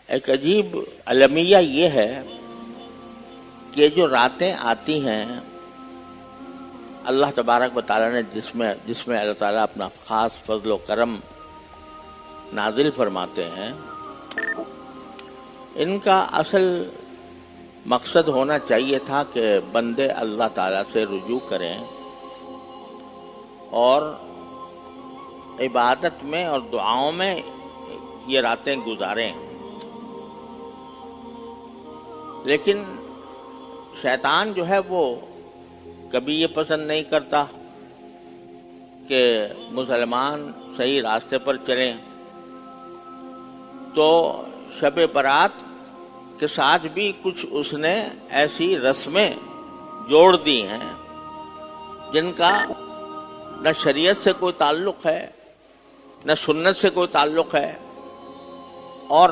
एक अजीब अलमिया ये है कि जो रातें आती हैं अल्लाह तबारक व तआला ने जिसमें अल्लाह ताला अपना ख़ास फजल व करम नाजिल फरमाते हैं, इनका असल मकसद होना चाहिए था कि बंदे अल्लाह ताला से रुजू करें और इबादत में और दुआओं में ये रातें गुजारें। लेकिन शैतान जो है वो कभी ये पसंद नहीं करता कि मुसलमान सही रास्ते पर चलें, तो शब बारात के साथ भी कुछ उसने ऐसी रस्में जोड़ दी हैं जिनका न शरीयत से कोई ताल्लुक है, न सुन्नत से कोई ताल्लुक है,